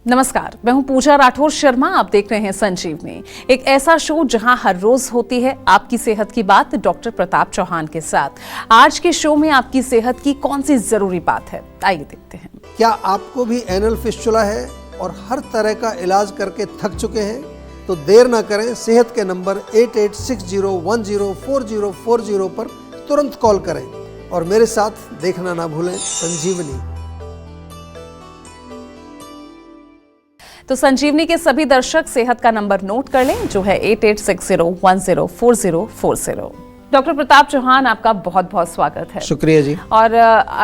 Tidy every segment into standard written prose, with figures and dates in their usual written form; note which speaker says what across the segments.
Speaker 1: नमस्कार, मैं हूं पूजा राठौर शर्मा। आप देख रहे हैं संजीवनी, एक ऐसा शो जहां हर रोज होती है आपकी सेहत की बात डॉक्टर प्रताप चौहान के साथ। आज के शो में आपकी सेहत की कौन सी जरूरी बात है, आइए देखते हैं।
Speaker 2: क्या आपको भी एनल फिस्टुला है और हर तरह का इलाज करके थक चुके हैं? तो देर ना करें, सेहत के नंबर 8860104040 पर तुरंत कॉल करें और मेरे साथ देखना ना भूलें संजीवनी।
Speaker 1: तो संजीवनी के सभी दर्शक सेहत का नंबर नोट कर लें, जो है 8860104040। डॉक्टर प्रताप चौहान, आपका बहुत बहुत स्वागत है।
Speaker 2: शुक्रिया जी।
Speaker 1: और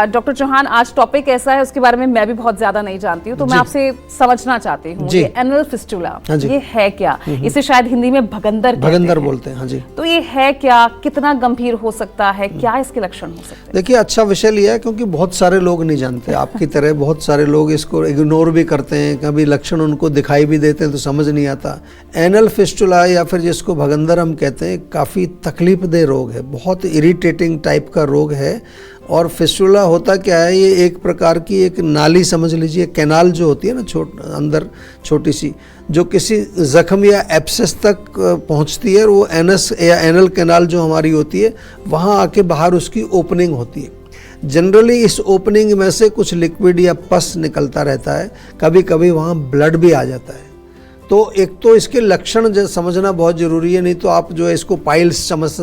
Speaker 1: डॉक्टर चौहान, आज टॉपिक ऐसा है, उसके बारे में मैं भी बहुत ज्यादा नहीं जानती हूँ, तो मैं आपसे समझना चाहती हूँ ये एनल फिस्टुला, ये है क्या? इसे शायद हिंदी में भगंदर
Speaker 2: बोलते हैं। हाँ जी।
Speaker 1: तो ये है क्या, कितना गंभीर हो सकता है, क्या इसके लक्षण हो सकते हैं?
Speaker 2: देखिए, अच्छा विषय लिया है क्योंकि बहुत सारे लोग नहीं जानते। आपकी तरह बहुत सारे लोग इसको इग्नोर भी करते हैं, कभी लक्षण उनको दिखाई भी देते हैं तो समझ नहीं आता। एनल फिस्टुला या फिर जिसको भगंदर हम कहते हैं, काफ़ी तकलीफदेह रोग है, बहुत इरिटेटिंग टाइप का रोग है। और फिस्टुला होता क्या है, ये एक प्रकार की एक नाली समझ लीजिए, कैनाल जो होती है ना, अंदर छोटी सी, जो किसी जख्म या एब्सेस तक पहुंचती है। वो एनस या एनल कैनाल जो हमारी होती है, वहाँ आके बाहर उसकी ओपनिंग होती है। जनरली इस ओपनिंग में से कुछ लिक्विड या पस निकलता रहता है, कभी कभी वहाँ ब्लड भी आ जाता है। तो एक तो इसके लक्षण समझना बहुत ज़रूरी है, नहीं तो आप जो है इसको पाइल्स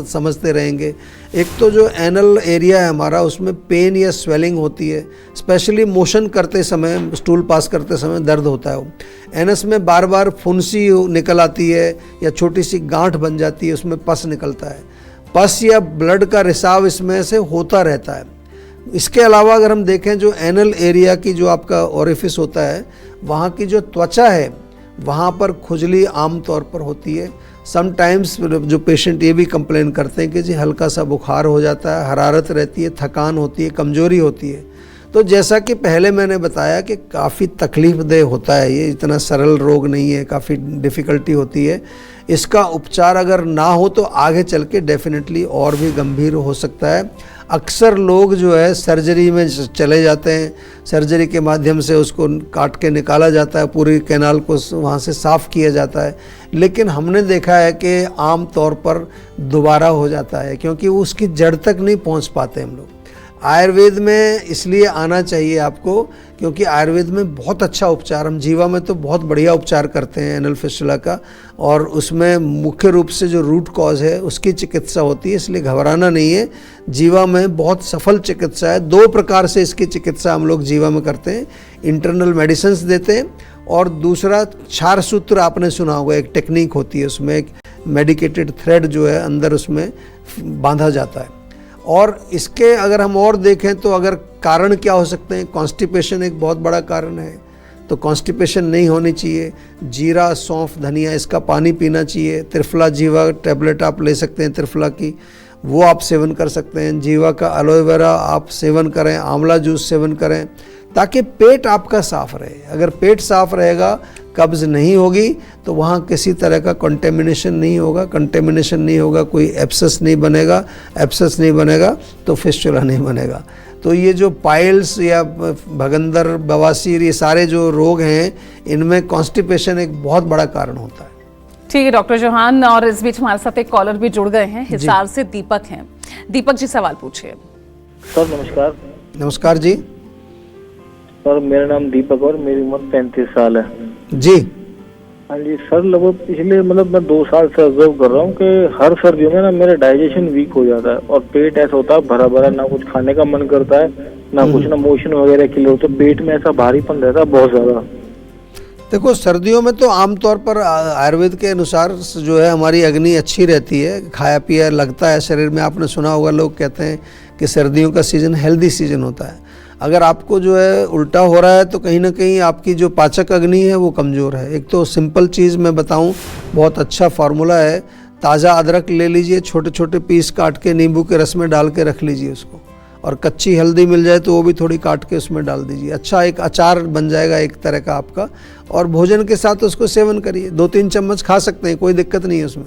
Speaker 2: समझते रहेंगे। एक तो जो एनल एरिया है हमारा, उसमें पेन या स्वेलिंग होती है, स्पेशली मोशन करते समय, स्टूल पास करते समय दर्द होता है। वो एनस में बार बार फुंसी निकल आती है या छोटी सी गांठ बन जाती है, उसमें पस निकलता है। पस या ब्लड का रिसाव इसमें से होता रहता है। इसके अलावा अगर हम देखें, जो एनल एरिया की जो आपका ओरिफिस होता है, वहाँ की जो त्वचा है, वहाँ पर खुजली आम तौर पर होती है। समटाइम्स जो पेशेंट ये भी कंप्लेन करते हैं कि जी हल्का सा बुखार हो जाता है, हरारत रहती है, थकान होती है, कमजोरी होती है। तो जैसा कि पहले मैंने बताया कि काफ़ी तकलीफदेह होता है, ये इतना सरल रोग नहीं है, काफ़ी डिफ़िकल्टी होती है। इसका उपचार अगर ना हो तो आगे चल के डेफिनेटली और भी गंभीर हो सकता है। अक्सर लोग जो है सर्जरी में चले जाते हैं, सर्जरी के माध्यम से उसको काट के निकाला जाता है, पूरी कैनाल को वहाँ से साफ़ किया जाता है। लेकिन हमने देखा है कि आम तौर पर दोबारा हो जाता है, क्योंकि उसकी जड़ तक नहीं पहुँच पाते हम लोग। आयुर्वेद में इसलिए आना चाहिए आपको, क्योंकि आयुर्वेद में बहुत अच्छा उपचार, हम जीवा में तो बहुत बढ़िया उपचार करते हैं एनल फिस्टुला का, और उसमें मुख्य रूप से जो रूट कॉज है उसकी चिकित्सा होती है, इसलिए घबराना नहीं है। जीवा में बहुत सफल चिकित्सा है। 2 प्रकार से इसकी चिकित्सा हम लोग जीवा में करते हैं, इंटरनल मेडिसिन्स देते हैं, और दूसरा क्षार सूत्र आपने सुना होगा, एक टेक्निक होती है, उसमें एक मेडिकेटेड थ्रेड जो है अंदर उसमें बांधा जाता है। और इसके अगर हम और देखें तो अगर कारण क्या हो सकते हैं, कॉन्स्टिपेशन एक बहुत बड़ा कारण है, तो कॉन्स्टिपेशन नहीं होनी चाहिए। जीरा, सौंफ, धनिया, इसका पानी पीना चाहिए। त्रिफला जीवा टैबलेट आप ले सकते हैं त्रिफला की, वो आप सेवन कर सकते हैं। जीवा का एलोवेरा आप सेवन करें, आंवला जूस सेवन करें, ताकि पेट आपका साफ रहे। अगर पेट साफ रहेगा, कब्ज़ नहीं होगी, तो वहाँ किसी तरह का कंटेमिनेशन नहीं होगा। कंटेमिनेशन नहीं होगा, कोई एब्सेस नहीं बनेगा। एब्सेस नहीं बनेगा तो फिस्टुला नहीं बनेगा। तो ये जो पाइल्स या भगंदर, बवासीर, ये सारे जो रोग हैं, इनमें कॉन्स्टिपेशन एक बहुत बड़ा कारण होता है।
Speaker 1: ठीक है डॉक्टर चौहान, और इस बीच हमारे साथ एक कॉलर भी जुड़ गए हैं, हिसार से दीपक हैं। दीपक जी, सवाल पूछिए।
Speaker 3: सर नमस्कार।
Speaker 2: नमस्कार जी।
Speaker 3: सर मेरा नाम दीपक और मेरी उम्र 35 साल है
Speaker 2: जी।
Speaker 3: हाँ जी सर, लगभग पिछले मैं 2 साल से ऑब्जर्व कर रहा हूँ कि हर सर्दियों में ना मेरा डाइजेशन वीक हो जाता है, और पेट ऐसा होता है भरा भरा, ना कुछ खाने का मन करता है, ना कुछ, ना मोशन वगैरह क्लियर होता है, पेट में ऐसा भारीपन रहता है बहुत ज्यादा।
Speaker 2: देखो, सर्दियों में तो आमतौर पर आयुर्वेद के अनुसार जो है हमारी अग्नि अच्छी रहती है, खाया पिया लगता है शरीर में। आपने सुना होगा, लोग कहते हैं कि सर्दियों का सीज़न हेल्दी सीजन होता है। अगर आपको जो है उल्टा हो रहा है तो कहीं ना कहीं आपकी जो पाचक अग्नि है वो कमज़ोर है। एक तो सिंपल चीज़ मैं बताऊं, बहुत अच्छा फार्मूला है, ताज़ा अदरक ले लीजिए, छोटे छोटे पीस काट के नींबू के रस में डाल के रख लीजिए उसको, और कच्ची हल्दी मिल जाए तो वो भी थोड़ी काट के उसमें डाल दीजिए। अच्छा एक अचार बन जाएगा एक तरह का आपका, और भोजन के साथ उसको सेवन करिए। 2-3 चम्मच खा सकते हैं, कोई दिक्कत नहीं है उसमें।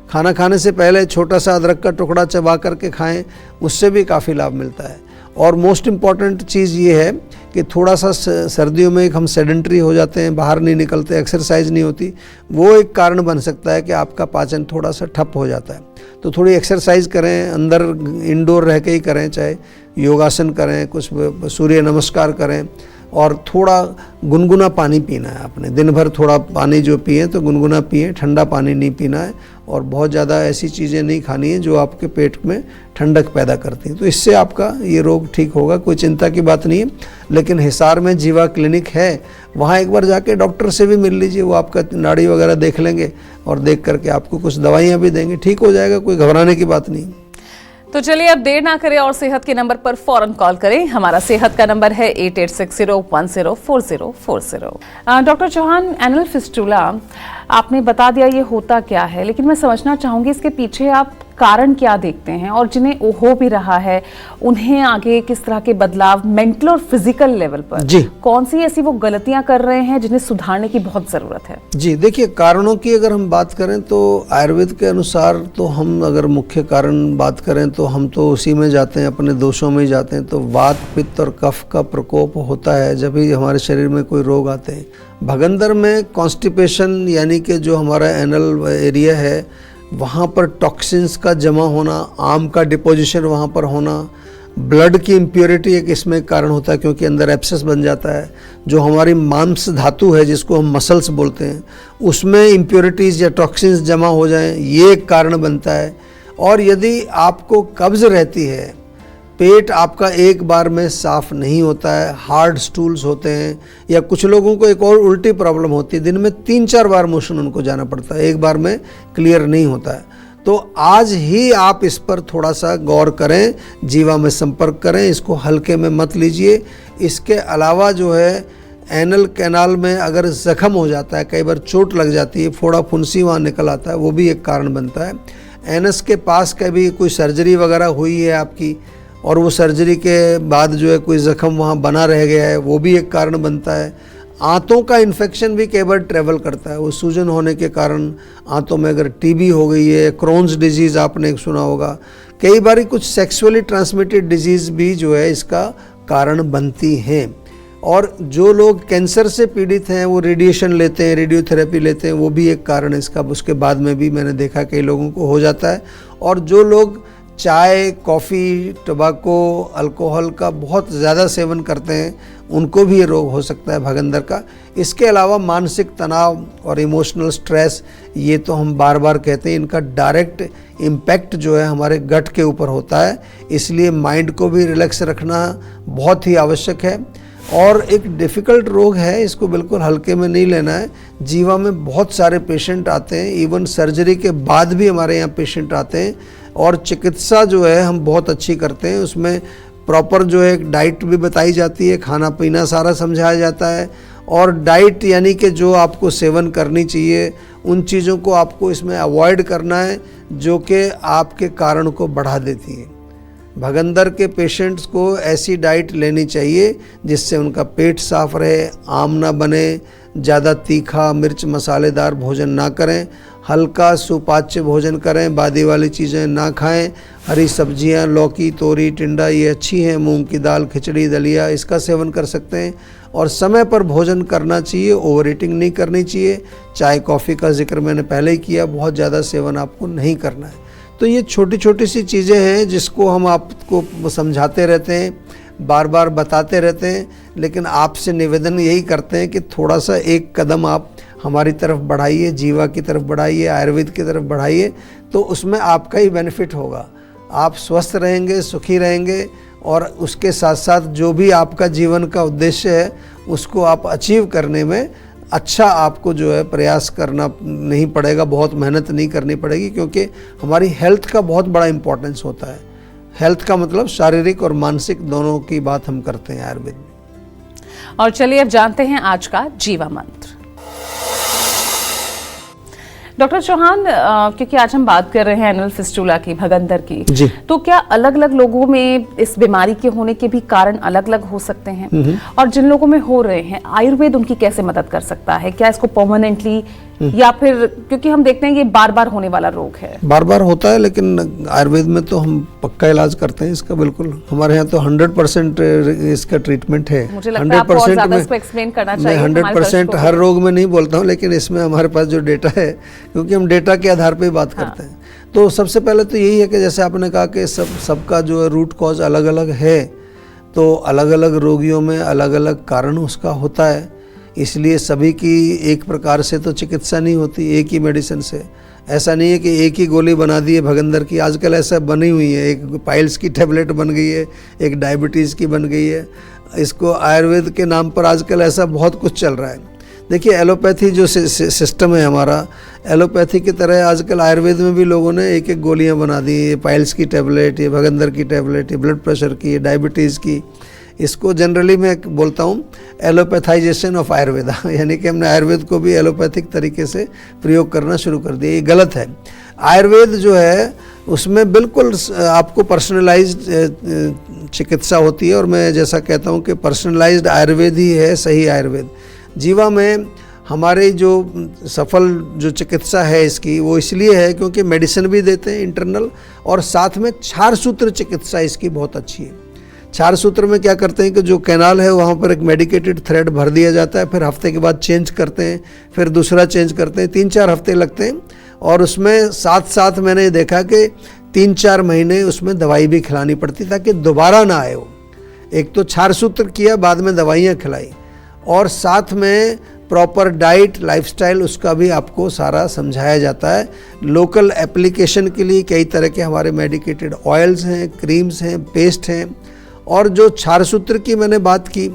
Speaker 2: खाना खाने से पहले छोटा सा अदरक का टुकड़ा चबा करके खाएं, उससे भी काफ़ी लाभ मिलता है। और मोस्ट इम्पॉर्टेंट चीज़ ये है कि थोड़ा सा सर्दियों में हम सेडेंटरी हो जाते हैं, बाहर नहीं निकलते, एक्सरसाइज नहीं होती, वो एक कारण बन सकता है कि आपका पाचन थोड़ा सा ठप हो जाता है। तो थोड़ी एक्सरसाइज करें, अंदर इंडोर रह के ही करें, चाहे योगासन करें, कुछ सूर्य नमस्कार करें, और थोड़ा गुनगुना पानी पीना है आपने। दिन भर थोड़ा पानी जो पिए तो गुनगुना पिए, ठंडा पानी नहीं पीना है, और बहुत ज़्यादा ऐसी चीज़ें नहीं खानी है जो आपके पेट में ठंडक पैदा करती हैं। तो इससे आपका ये रोग ठीक होगा, कोई चिंता की बात नहीं है। लेकिन हिसार में जीवा क्लिनिक है, वहाँ एक बार जाके डॉक्टर से भी मिल लीजिए, वो आपका नाड़ी वगैरह देख लेंगे और देख करके आपको कुछ दवाइयाँ भी देंगे, ठीक हो जाएगा, कोई घबराने की बात नहीं।
Speaker 1: तो चलिए अब देर ना करें और सेहत के नंबर पर फौरन कॉल करें। हमारा सेहत का नंबर है 8860104040। डॉक्टर चौहान, एनल फिस्टुला आपने बता दिया ये होता क्या है, लेकिन मैं समझना चाहूंगी इसके पीछे आप कारण क्या देखते हैं, और जिन्हें हो भी रहा है उन्हें आगे किस तरह के बदलाव मेंटल और फिजिकल लेवल पर
Speaker 2: जी,
Speaker 1: कौन सी ऐसी वो गलतियां कर रहे हैं जिन्हें सुधारने की बहुत जरूरत है?
Speaker 2: जी देखिए, कारणों की अगर हम बात करें तो आयुर्वेद के अनुसार तो हम अगर मुख्य कारण बात करें तो हम तो उसी में जाते हैं, अपने दोषों में जाते हैं। तो वात, पित्त और कफ का प्रकोप होता है जब भी हमारे शरीर में कोई रोग आते हैं। भगंदर में कॉन्स्टिपेशन यानी कि जो हमारा एनल एरिया है वहाँ पर टॉक्सिन्स का जमा होना, आम का डिपोजिशन वहाँ पर होना, ब्लड की इम्प्योरिटी एक इसमें कारण होता है क्योंकि अंदर एब्सेस बन जाता है। जो हमारी मांस धातु है जिसको हम मसल्स बोलते हैं, उसमें इम्प्योरिटीज़ या टॉक्सिन्स जमा हो जाएं, ये एक कारण बनता है। और यदि आपको कब्ज़ रहती है, पेट आपका एक बार में साफ नहीं होता है, हार्ड स्टूल्स होते हैं, या कुछ लोगों को एक और उल्टी प्रॉब्लम होती है, दिन में 3-4 बार मोशन उनको जाना पड़ता है, एक बार में क्लियर नहीं होता है। तो आज ही आप इस पर थोड़ा सा गौर करें, जीवा में संपर्क करें, इसको हल्के में मत लीजिए। इसके अलावा जो है एनल कैनाल में अगर जख्म हो जाता है, कई बार चोट लग जाती है, फोड़ा फुंसी वहाँ निकल आता है, वो भी एक कारण बनता है। एनस के पास कभी कोई सर्जरी वगैरह हुई है आपकी और वो सर्जरी के बाद जो है कोई ज़ख्म वहाँ बना रह गया है, वो भी एक कारण बनता है। आंतों का इन्फेक्शन भी कई बार ट्रेवल करता है, वो सूजन होने के कारण आंतों में अगर टीबी हो गई है, क्रोन्स डिजीज़ आपने सुना होगा, कई बार कुछ सेक्सुअली ट्रांसमिटेड डिजीज़ भी जो है इसका कारण बनती हैं। और जो लोग कैंसर से पीड़ित हैं वो रेडिएशन लेते हैं, रेडियोथेरेपी लेते हैं, वो भी एक कारण इसका, उसके बाद में भी मैंने देखा कई लोगों को हो जाता है। और जो लोग चाय, कॉफ़ी, टबाको, अल्कोहल का बहुत ज़्यादा सेवन करते हैं उनको भी ये रोग हो सकता है भगंदर का। इसके अलावा मानसिक तनाव और इमोशनल स्ट्रेस, ये तो हम बार बार कहते हैं, इनका डायरेक्ट इम्पैक्ट जो है हमारे गट के ऊपर होता है, इसलिए माइंड को भी रिलैक्स रखना बहुत ही आवश्यक है। और एक डिफ़िकल्ट रोग है, इसको बिल्कुल हल्के में नहीं लेना है। जीवा में बहुत सारे पेशेंट आते हैं, इवन सर्जरी के बाद भी हमारे यहाँ पेशेंट आते हैं, और चिकित्सा जो है हम बहुत अच्छी करते हैं, उसमें प्रॉपर जो है डाइट भी बताई जाती है, खाना पीना सारा समझाया जाता है। और डाइट यानी कि जो आपको सेवन करनी चाहिए उन चीज़ों को आपको इसमें अवॉइड करना है जो कि आपके कारण को बढ़ा देती है। भगंदर के पेशेंट्स को ऐसी डाइट लेनी चाहिए जिससे उनका पेट साफ रहे, आम ना बने, ज़्यादा तीखा मिर्च मसालेदार भोजन ना करें, हल्का सुपाच्य भोजन करें, बादी वाली चीज़ें ना खाएं, हरी सब्जियां, लौकी, तोरी, टिंडा ये अच्छी हैं, मूंग की दाल, खिचड़ी, दलिया इसका सेवन कर सकते हैं। और समय पर भोजन करना चाहिए, ओवर ईटिंग नहीं करनी चाहिए। चाय कॉफ़ी का जिक्र मैंने पहले ही किया, बहुत ज़्यादा सेवन आपको नहीं करना है। तो ये छोटी छोटी सी चीज़ें हैं जिसको हम आपको समझाते रहते हैं, बार बार बताते रहते हैं, लेकिन आपसे निवेदन यही करते हैं कि थोड़ा सा एक कदम आप हमारी तरफ बढ़ाइए, जीवा की तरफ बढ़ाइए, आयुर्वेद की तरफ बढ़ाइए, तो उसमें आपका ही बेनिफिट होगा। आप स्वस्थ रहेंगे, सुखी रहेंगे, और उसके साथ साथ जो भी आपका जीवन का उद्देश्य है उसको आप अचीव करने में अच्छा आपको जो है प्रयास करना नहीं पड़ेगा, बहुत मेहनत नहीं करनी पड़ेगी, क्योंकि हमारी हेल्थ का बहुत बड़ा इम्पोर्टेंस होता है। हेल्थ का मतलब शारीरिक और मानसिक दोनों की बात हम करते हैं आयुर्वेद में।
Speaker 1: और चलिए अब जानते हैं आज का जीवा मंत्र। डॉक्टर चौहान, क्योंकि आज हम बात कर रहे हैं एनल फिस्टुला की, भगंदर की,
Speaker 2: जी,
Speaker 1: तो क्या अलग अलग लोगों में इस बीमारी के होने के भी कारण अलग अलग हो सकते हैं? और जिन लोगों में हो रहे हैं, आयुर्वेद उनकी कैसे मदद कर सकता है? क्या इसको परमानेंटली या फिर क्योंकि हम देखते हैं कि बार बार होने वाला रोग है?
Speaker 2: बार बार होता है, लेकिन आयुर्वेद में तो हम पक्का इलाज करते हैं इसका। बिल्कुल हमारे यहाँ तो 100% इसका ट्रीटमेंट है।
Speaker 1: मुझे लगता है आपको और ज़्यादा इसको एक्सप्लेन करना चाहिए।
Speaker 2: मैं 100% हर रोग में नहीं बोलता हूँ, लेकिन इसमें हमारे पास जो डेटा है, क्योंकि हम डेटा के आधार पर ही बात करते हैं। तो सबसे पहले तो यही है कि जैसे आपने कहा कि सबका जो रूट कॉज अलग अलग है, तो अलग अलग रोगियों में अलग अलग कारण उसका होता है, इसलिए सभी की एक प्रकार से तो चिकित्सा नहीं होती, एक ही मेडिसिन से। ऐसा नहीं है कि एक ही गोली बना दी है भगंदर की, आजकल ऐसा बनी हुई है, एक पाइल्स की टेबलेट बन गई है, एक डायबिटीज़ की बन गई है। इसको आयुर्वेद के नाम पर आजकल ऐसा बहुत कुछ चल रहा है। देखिए एलोपैथी जो सिस्टम है हमारा, एलोपैथी की तरह आजकल आयुर्वेद में भी लोगों ने एक एक गोलियां बना दी, ये पाइल्स की टेबलेट, ये भगंदर की टेबलेट, ये ब्लड प्रेशर की, ये डायबिटीज़ की। इसको जनरली मैं बोलता हूँ एलोपैथाइजेशन ऑफ आयुर्वेदा, यानी कि हमने आयुर्वेद को भी एलोपैथिक तरीके से प्रयोग करना शुरू कर दिया। ये गलत है। आयुर्वेद जो है उसमें बिल्कुल आपको पर्सनलाइज्ड चिकित्सा होती है, और मैं जैसा कहता हूँ कि पर्सनलाइज्ड आयुर्वेद ही है सही आयुर्वेद। जीवा में हमारे जो सफल जो चिकित्सा है इसकी, वो इसलिए है क्योंकि मेडिसिन भी देते हैं इंटरनल, और साथ में क्षार सूत्र चिकित्सा इसकी बहुत अच्छी है। क्षार सूत्र में क्या करते हैं कि जो कैनाल है वहाँ पर एक मेडिकेटेड थ्रेड भर दिया जाता है, फिर हफ्ते के बाद चेंज करते हैं, फिर दूसरा चेंज करते हैं, 3-4 हफ्ते लगते हैं। और उसमें साथ साथ मैंने देखा कि 3-4 महीने उसमें दवाई भी खिलानी पड़ती ताकि दोबारा ना आए वो। एक तो क्षार सूत्र किया, बाद में दवाइयाँ खिलाई, और साथ में प्रॉपर डाइट लाइफस्टाइल उसका भी आपको सारा समझाया जाता है। लोकल एप्लीकेशन के लिए कई तरह के हमारे मेडिकेटेड ऑयल्स हैं, क्रीम्स हैं, पेस्ट हैं। और जो क्षार सूत्र की मैंने बात की,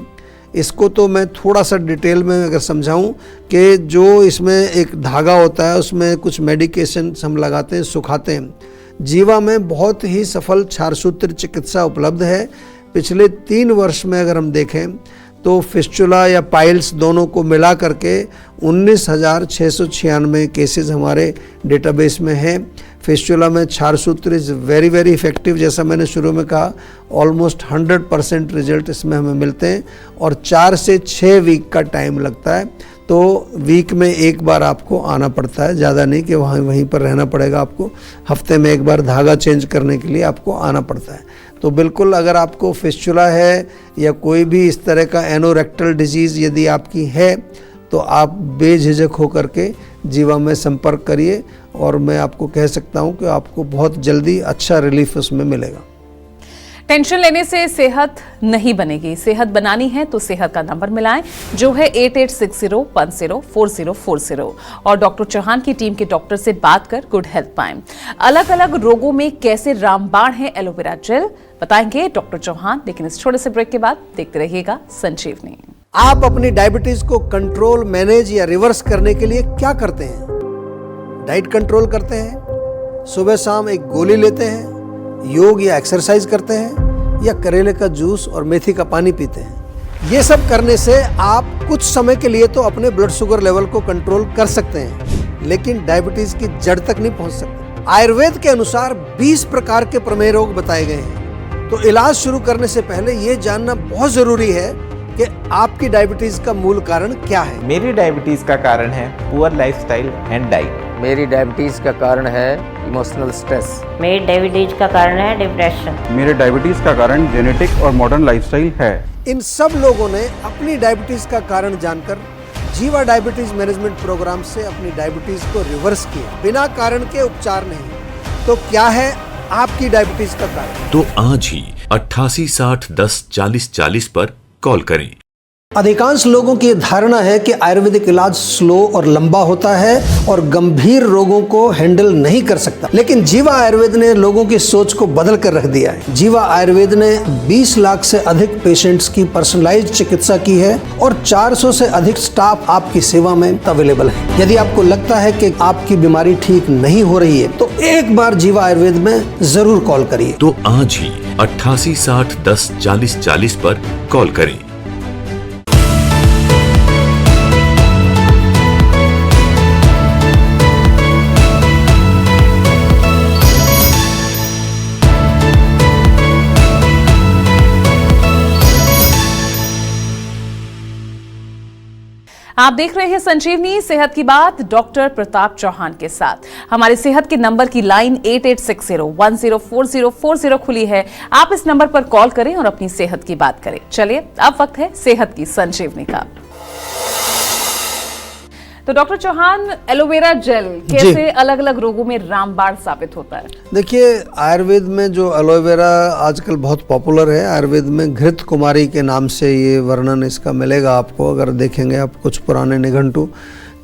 Speaker 2: इसको तो मैं थोड़ा सा डिटेल में अगर समझाऊं कि जो इसमें एक धागा होता है उसमें कुछ मेडिकेशन हम लगाते हैं, सुखाते हैं। जीवा में बहुत ही सफल क्षार सूत्र चिकित्सा उपलब्ध है। पिछले 3 वर्ष में अगर हम देखें तो फिस्चुला या पाइल्स दोनों को मिला करके 19,696 केसेस हमारे डेटाबेस में हैं। फिस्चुला में क्षार सूत्र इज़ वेरी वेरी इफेक्टिव, जैसा मैंने शुरू में कहा, ऑलमोस्ट 100% रिजल्ट इसमें हमें मिलते हैं, और 4 से 6 वीक का टाइम लगता है। तो वीक में एक बार आपको आना पड़ता है, ज़्यादा नहीं कि वहीं पर रहना पड़ेगा आपको। हफ्ते में एक बार धागा चेंज करने के लिए आपको आना पड़ता है। तो बिल्कुल अगर आपको फिस्चुला है या कोई भी इस तरह का एनोरेक्टल डिजीज़ यदि आपकी है, तो आप बेझिझक होकर के जीवा में संपर्क करिए, और मैं आपको कह सकता हूं कि आपको बहुत जल्दी अच्छा रिलीफ उसमें मिलेगा।
Speaker 1: टेंशन लेने से सेहत नहीं बनेगी। सेहत बनानी है तो सेहत का नंबर मिलाएं, जो है 8860104040, और डॉक्टर चौहान की टीम के डॉक्टर से बात कर गुड हेल्थ पाएं। अलग अलग रोगों में कैसे रामबाण है एलोवेरा जेल, बताएंगे डॉक्टर चौहान, लेकिन इस छोटे से ब्रेक के बाद देखते रहिएगा संजीवनी।
Speaker 2: आप अपनी डायबिटीज को कंट्रोल, मैनेज या रिवर्स करने के लिए क्या करते हैं? डाइट कंट्रोल करते हैं, सुबह शाम एक गोली लेते हैं, योग या एक्सरसाइज करते हैं, या करेले का जूस और मेथी का पानी पीते हैं? ये सब करने से आप कुछ समय के लिए तो अपने ब्लड शुगर लेवल को कंट्रोल कर सकते हैं, लेकिन डायबिटीज की जड़ तक नहीं पहुंच सकते। आयुर्वेद के अनुसार 20 प्रकार के प्रमेय रोग बताए गए हैं। तो इलाज शुरू करने से पहले ये जानना बहुत जरूरी है कि आपकी डायबिटीज का मूल कारण क्या है।
Speaker 4: मेरी डायबिटीज का कारण है पुअर लाइफस्टाइल एंड डाइट।
Speaker 5: मेरी डायबिटीज का कारण है इमोशनल स्ट्रेस।
Speaker 6: मेरी डायबिटीज का कारण है डिप्रेशन।
Speaker 7: मेरे डायबिटीज का कारण जेनेटिक और मॉडर्न लाइफस्टाइल है।
Speaker 2: इन सब लोगों ने अपनी डायबिटीज का कारण जानकर जीवा डायबिटीज मैनेजमेंट प्रोग्राम से अपनी डायबिटीज को रिवर्स किया, बिना कारण के उपचार नहीं। तो क्या है आपकी डायबिटीज का कारण?
Speaker 8: तो आज ही 8860104040 पर कॉल करें।
Speaker 2: अधिकांश लोगों की धारणा है कि आयुर्वेदिक इलाज स्लो और लंबा होता है और गंभीर रोगों को हैंडल नहीं कर सकता, लेकिन जीवा आयुर्वेद ने लोगों की सोच को बदल कर रख दिया है। जीवा आयुर्वेद ने 20 लाख से अधिक पेशेंट्स की पर्सनलाइज्ड चिकित्सा की है, और 400 से अधिक स्टाफ आपकी सेवा में अवेलेबल है। यदि आपको लगता है कि आपकी बीमारी ठीक नहीं हो रही है, तो एक बार जीवा आयुर्वेद में जरूर कॉल करिए।
Speaker 8: तो आज ही 8860104040 पर कॉल करें।
Speaker 1: आप देख रहे हैं संजीवनी सेहत की बात डॉक्टर प्रताप चौहान के साथ। हमारे सेहत के नंबर की लाइन 8860104040 खुली है। आप इस नंबर पर कॉल करें और अपनी सेहत की बात करें। चलिए अब वक्त है सेहत की संजीवनी का। तो डॉक्टर चौहान, एलोवेरा जेल कैसे अलग अलग रोगों में रामबाण साबित होता है?
Speaker 2: देखिए, आयुर्वेद में जो एलोवेरा आजकल बहुत पॉपुलर है, आयुर्वेद में घृत कुमारी के नाम से ये वर्णन इसका मिलेगा आपको। अगर देखेंगे आप कुछ पुराने निघंटु,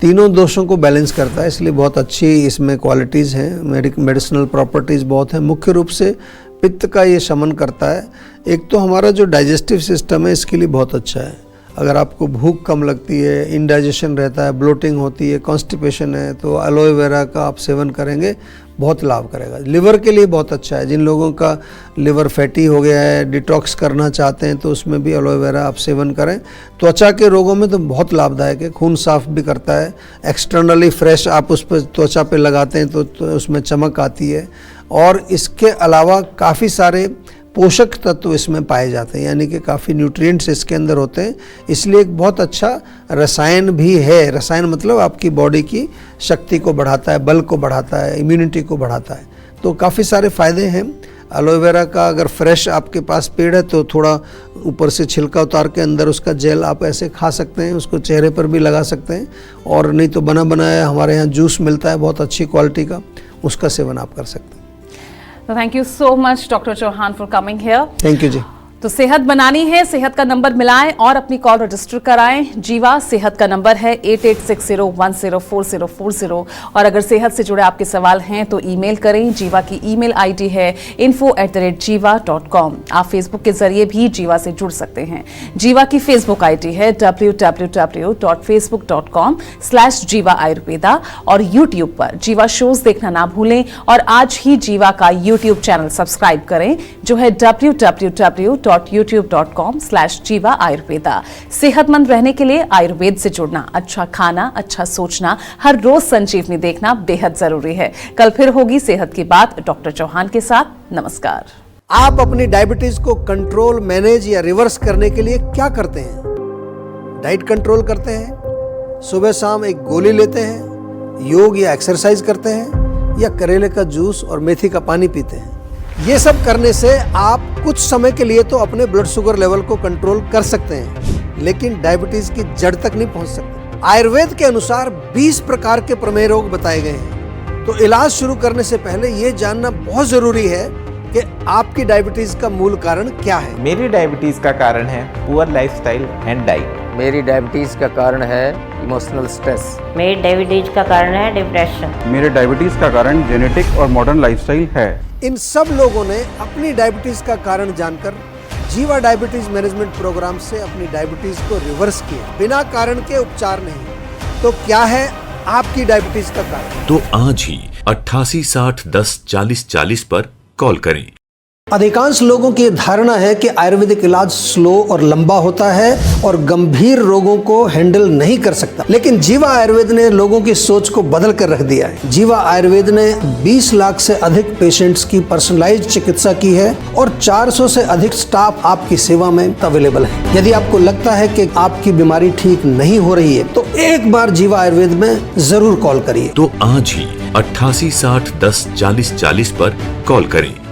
Speaker 2: तीनों दोषों को बैलेंस करता है, इसलिए बहुत अच्छी इसमें क्वालिटीज़ हैं, मेडिसिनल प्रॉपर्टीज़ बहुत हैं। मुख्य रूप से पित्त का ये शमन करता है। एक तो हमारा जो डाइजेस्टिव सिस्टम है इसके लिए बहुत अच्छा है। अगर आपको भूख कम लगती है, इंडाइजेशन रहता है, ब्लोटिंग होती है, कॉन्स्टिपेशन है, तो एलोवेरा का आप सेवन करेंगे बहुत लाभ करेगा। लिवर के लिए बहुत अच्छा है। जिन लोगों का लिवर फैटी हो गया है, डिटॉक्स करना चाहते हैं, तो उसमें भी एलोवेरा आप सेवन करें। त्वचा के रोगों में तो बहुत लाभदायक है, खून साफ भी करता है। एक्सटर्नली फ्रेश आप उस पर त्वचा पे लगाते हैं तो उसमें चमक आती है। और इसके अलावा काफ़ी सारे पोषक तत्व इसमें पाए जाते हैं, यानी कि काफ़ी न्यूट्रिएंट्स इसके अंदर होते हैं। इसलिए एक बहुत अच्छा रसायन भी है। रसायन मतलब आपकी बॉडी की शक्ति को बढ़ाता है, बल को बढ़ाता है, इम्यूनिटी को बढ़ाता है। तो काफ़ी सारे फ़ायदे हैं एलोवेरा का। अगर फ्रेश आपके पास पेड़ है तो थोड़ा ऊपर से छिलका उतार के अंदर उसका जेल आप ऐसे खा सकते हैं, उसको चेहरे पर भी लगा सकते हैं। और नहीं तो बना बनाया हमारे यहाँ जूस मिलता है बहुत अच्छी क्वालिटी का, उसका सेवन आप कर सकते हैं।
Speaker 1: तो thank you so much doctor Chauhan for coming here.
Speaker 2: Thank you ji.
Speaker 1: तो सेहत बनानी है, सेहत का नंबर मिलाएं और अपनी कॉल रजिस्टर कराएं। जीवा सेहत का नंबर है 8860104040। और अगर सेहत से जुड़े आपके सवाल हैं तो ईमेल करें। जीवा की ईमेल आईडी है info@jiva.com। आप फेसबुक के जरिए भी जीवा से जुड़ सकते हैं। जीवा की फेसबुक आईडी है www.facebook.com/जीवा आयुर्वेदा। और यूट्यूब पर जीवा शोज देखना ना भूलें। और आज ही जीवा का यूट्यूब चैनल सब्सक्राइब करें जो है www.youtube.com/जीवा आयुर्वेदा। सेहतमंद रहने के लिए आयुर्वेद से जुड़ना, अच्छा खाना, अच्छा सोचना, हर रोज संजीवनी देखना बेहद जरूरी है। कल फिर होगी सेहत की बात डॉक्टर चौहान के साथ। नमस्कार।
Speaker 2: आप अपनी डायबिटीज को कंट्रोल, मैनेज या रिवर्स करने के लिए क्या करते हैं? डाइट कंट्रोल करते हैं, सुबह शाम एक गोली लेते हैं, योग या एक्सरसाइज करते हैं, या करेले का जूस और मेथी का पानी पीते हैं? ये सब करने से आप कुछ समय के लिए तो अपने ब्लड शुगर लेवल को कंट्रोल कर सकते हैं, लेकिन डायबिटीज की जड़ तक नहीं पहुंच सकते। आयुर्वेद के अनुसार 20 प्रकार के प्रमेय रोग बताए गए हैं। तो इलाज शुरू करने से पहले ये जानना बहुत जरूरी है कि आपकी डायबिटीज का मूल कारण क्या है।
Speaker 4: मेरी डायबिटीज का कारण है पुअर लाइफस्टाइल एंड डाइट।
Speaker 5: मेरी डायबिटीज़ का कारण है इमोशनल स्ट्रेस।
Speaker 6: मेरी डायबिटीज का कारण है डिप्रेशन।
Speaker 7: मेरे डायबिटीज़ का कारण जेनेटिक और मॉडर्न लाइफस्टाइल है।
Speaker 2: इन सब लोगों ने अपनी डायबिटीज का कारण जानकर जीवा डायबिटीज मैनेजमेंट प्रोग्राम से अपनी डायबिटीज को रिवर्स किया, बिना कारण के उपचार नहीं। तो क्या है आपकी डायबिटीज का कारण?
Speaker 8: तो आज ही 8860104040 पर कॉल करें।
Speaker 2: अधिकांश लोगों की धारणा है कि आयुर्वेदिक इलाज स्लो और लंबा होता है और गंभीर रोगों को हैंडल नहीं कर सकता, लेकिन जीवा आयुर्वेद ने लोगों की सोच को बदल कर रख दिया है। जीवा आयुर्वेद ने 20 लाख से अधिक पेशेंट्स की पर्सनलाइज्ड चिकित्सा की है और 400 से अधिक स्टाफ आपकी सेवा में अवेलेबल है। यदि आपको लगता है कि आपकी बीमारी ठीक नहीं हो रही है तो एक बार जीवा आयुर्वेद में जरूर कॉल करिए।
Speaker 8: तो आज ही 8860104040 पर कॉल करें।